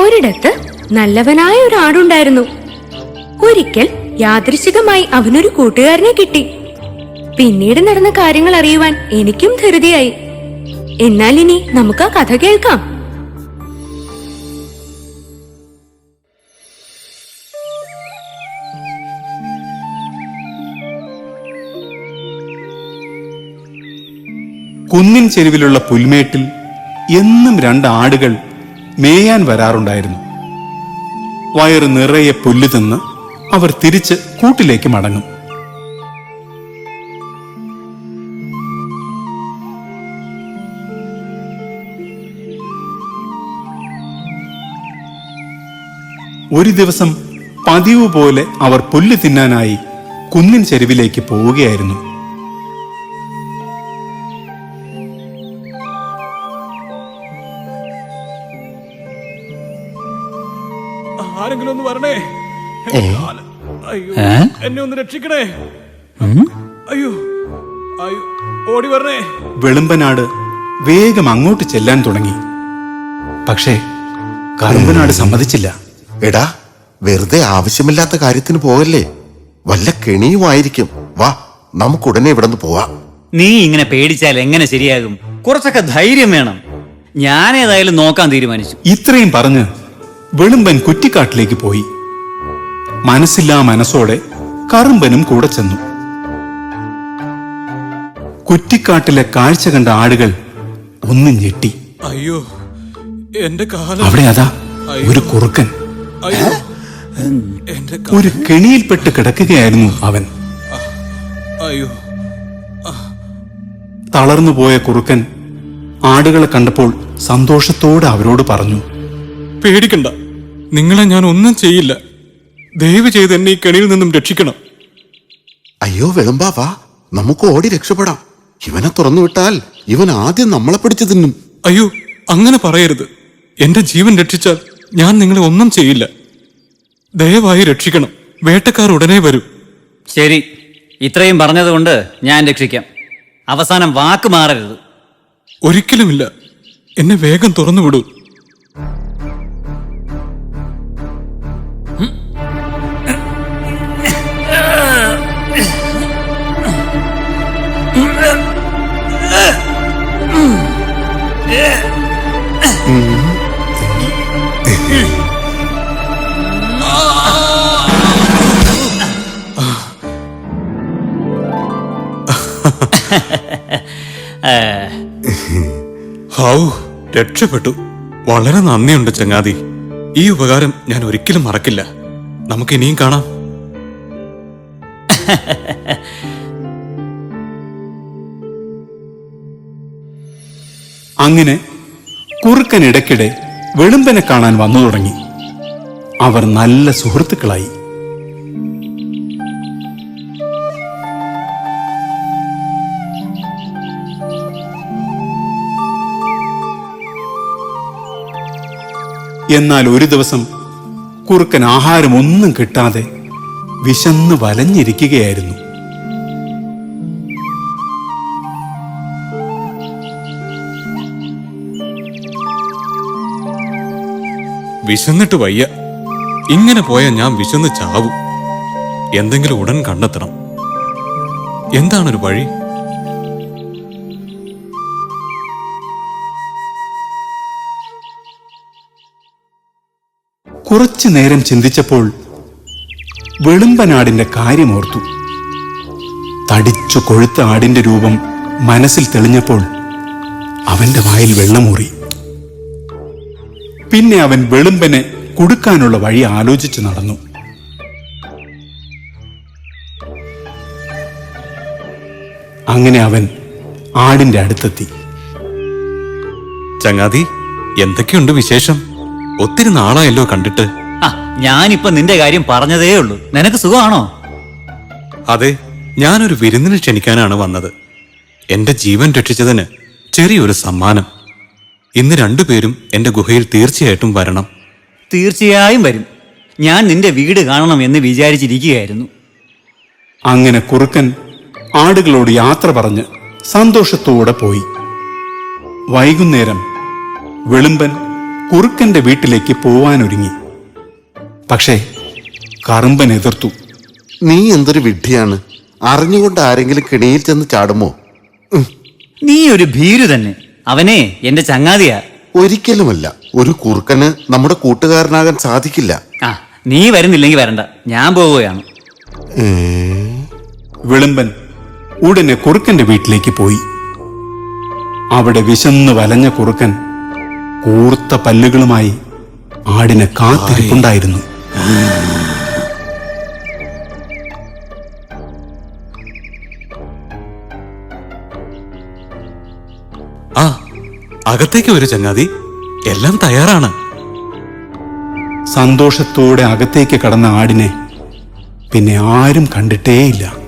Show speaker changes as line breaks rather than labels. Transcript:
ഒരിടത്ത് നല്ലവനായ ഒരു ആടുണ്ടായിരുന്നു. ഒരിക്കൽ യാദൃശികമായി അവനൊരു കൂട്ടുകാരനെ കിട്ടി. പിന്നീട് നടന്ന കാര്യങ്ങൾ അറിയുവാൻ എനിക്കും ധൃതിയായി. എന്നാൽ ഇനി നമുക്ക് ആ കഥ കേൾക്കാം.
കുന്നിൻ ചെരുവിലുള്ള പുൽമേട്ടിൽ എന്നും 2 ആടുകൾ മേയാൻ വരാറുണ്ടായിരുന്നു. വയറ് നിറയെ പുല്ല് തിന്ന് അവർ തിരിച്ച് കൂട്ടിലേക്ക് മടങ്ങും. ഒരു ദിവസം പതിവ് പോലെ അവർ പുല്ല് തിന്നാനായി കുന്നിൻ ചെരുവിലേക്ക് പോവുകയായിരുന്നു.
ആരെങ്കിലും ഒന്ന് വരണേ, എന്നെ ഒന്ന് രക്ഷിക്കണേ, അയ്യോ അയ്യോ, ഓടി വരണേ.
വെളുമ്പനാട് വേഗം അങ്ങോട്ട് ചെല്ലാൻ തുടങ്ങി. പക്ഷേ കറുമ്പനാട് സമ്മതിച്ചില്ല.
എടാ, വെറുതെ ആവശ്യമില്ലാത്ത കാര്യത്തിന് പോകല്ലേ, വല്ല കെണിയുമായിരിക്കും. വാ, നമുക്കുടനെ ഇവിടെ നിന്ന് പോവാം.
നീ ഇങ്ങനെ പേടിച്ചാൽ എങ്ങനെ ശരിയാകും? കുറച്ചൊക്കെ ധൈര്യം വേണം. ഞാൻ ഏതായാലും നോക്കാൻ തീരുമാനിച്ചു.
ഇത്രയും പറഞ്ഞ് വെളുമ്പൻ കുറ്റിക്കാട്ടിലേക്ക് പോയി. മനസ്സില്ലാ മനസ്സോടെ കറുമ്പനും കൂടെ ചെന്നു. കുറ്റിക്കാട്ടിലെ കാഴ്ച കണ്ട ആടുകൾ ഒന്നും ഞെട്ടി.
അയ്യോ, എന്റെ കാലം.
അവിടെ അതാ ഒരു കുറുക്കൻ.
അയ്യോ,
ഒരു കെണിയിൽപ്പെട്ട് കിടക്കുകയായിരുന്നു അവൻ.
അയ്യോ.
തളർന്നുപോയ കുറുക്കൻ ആടുകളെ കണ്ടപ്പോൾ സന്തോഷത്തോടെ അവരോട് പറഞ്ഞു,
പേടിക്കണ്ട, നിങ്ങളെ ഞാൻ ഒന്നും ചെയ്യില്ല. ദയവ് ചെയ്ത് എന്നെ ഈ കെണിയിൽ നിന്നും രക്ഷിക്കണം.
അയ്യോ വെളുമ്പാ, വാ, നമുക്ക് ഓടി രക്ഷപ്പെടാം. ഇവനെ തുറന്നു വിട്ടാൽ ഇവൻ ആദ്യം നമ്മളെ പിടിച്ചു തിന്നും.
അയ്യോ, അങ്ങനെ പറയരുത്. എന്റെ ജീവൻ രക്ഷിച്ചാൽ ഞാൻ നിങ്ങളെ ഒന്നും ചെയ്യില്ല. ദയവായി രക്ഷിക്കണം. വേട്ടക്കാർ ഉടനെ വരും.
ശരി, ഇത്രയും പറഞ്ഞതുകൊണ്ട് ഞാൻ രക്ഷിക്കാം. അവസാനം വാക്ക് മാറരുത്.
ഒരിക്കലുമില്ല. എന്നെ വേഗം തുറന്നുവിടൂ. ഹൗ, രക്ഷപ്പെട്ടു. വളരെ നന്ദിയുണ്ട് ചങ്ങാതി. ഈ ഉപകാരം ഞാൻ ഒരിക്കലും മറക്കില്ല. നമുക്ക് ഇനിയും കാണാം.
അങ്ങനെ കുറുക്കൻ ഇടയ്ക്കിടെ വെളുമ്പനെ കാണാൻ വന്നു തുടങ്ങി. അവർ നല്ല സുഹൃത്തുക്കളായി. എന്നാൽ ഒരു ദിവസം കുറുക്കൻ ആഹാരമൊന്നും കിട്ടാതെ വിശന്ന് വലഞ്ഞിരിക്കുകയായിരുന്നു.
വിശന്നിട്ട് വയ്യ. ഇങ്ങനെ പോയാൽ ഞാൻ വിശന്ന് ചാവും. എന്തെങ്കിലും ഉടൻ കണ്ടെത്തണം. എന്താണൊരു വഴി?
കുറച്ചു നേരം ചിന്തിച്ചപ്പോൾ വെളുമ്പനാടിന്റെ കാര്യമോർത്തു. തടിച്ചു കൊഴുത്ത ആടിന്റെ രൂപം മനസ്സിൽ തെളിഞ്ഞപ്പോൾ അവന്റെ വായിൽ വെള്ളമൂറി. പിന്നെ അവൻ വെളുമ്പനെ കുടുക്കാനുള്ള വഴി ആലോചിച്ച് നടന്നു. അങ്ങനെ അവൻ ആടിന്റെ അടുത്തെത്തി.
ചങ്ങാതി, എന്തൊക്കെയുണ്ട് വിശേഷം? ഒത്തിരി നാളായല്ലോ കണ്ടിട്ട്.
ഞാനിപ്പോ നിന്റെ കാര്യം പറഞ്ഞതേ ഉള്ളൂ. നിനക്ക് സുഖമാണോ?
അതെ, ഞാനൊരു വിരുന്നിന് ക്ഷണിക്കാനാണ് വന്നത്. എന്റെ ജീവൻ രക്ഷിച്ചതിന് ചെറിയൊരു സമ്മാനം. ഇന്ന് 2 പേരും എന്റെ ഗുഹയിൽ തീർച്ചയായിട്ടും വരണം.
തീർച്ചയായും വരും. ഞാൻ നിന്റെ വീട് കാണണം എന്ന് വിചാരിച്ചിരിക്കുകയായിരുന്നു.
അങ്ങനെ കുറുക്കൻ ആടുകളോട് യാത്ര പറഞ്ഞ് സന്തോഷത്തോടെ പോയി. വൈകുന്നേരം വെളുമ്പൻ കുറുക്കന്റെ വീട്ടിലേക്ക് പോവാനൊരുങ്ങി. പക്ഷേ കറുമ്പൻ എതിർത്തു.
നീ എന്തൊരു വിഡ്ഢിയാണ്, അറിഞ്ഞുകൊണ്ട് ആരെങ്കിലും കെണിയിൽ ചെന്ന് ചാടുമോ?
നീ ഒരു ഭീരു തന്നെ. അവനെ എന്റെ ചങ്ങാതിയാ.
ഒരിക്കലുമല്ല. ഒരു കുറുക്കന് നമ്മുടെ കൂട്ടുകാരനാകാൻ സാധിക്കില്ല.
ആ, നീ വരുന്നില്ലെങ്കിൽ വരണ്ട, ഞാൻ പോവുകയാണ്.
വിളമ്പൻ ഉടനെ കുറുക്കന്റെ വീട്ടിലേക്ക് പോയി. അവിടെ വിശന്ന് വലഞ്ഞ കുറുക്കൻ കൂർത്ത പല്ലുകളുമായി ആടിനെ കാത്തിരിപ്പുണ്ടായിരുന്നു.
ആ, അകത്തേക്ക് വരൂ ചങ്ങാതി, എല്ലാം തയ്യാറാണ്.
സന്തോഷത്തോടെ അകത്തേക്ക് കടന്ന ആടിനെ പിന്നെ ആരും കണ്ടിട്ടേയില്ല.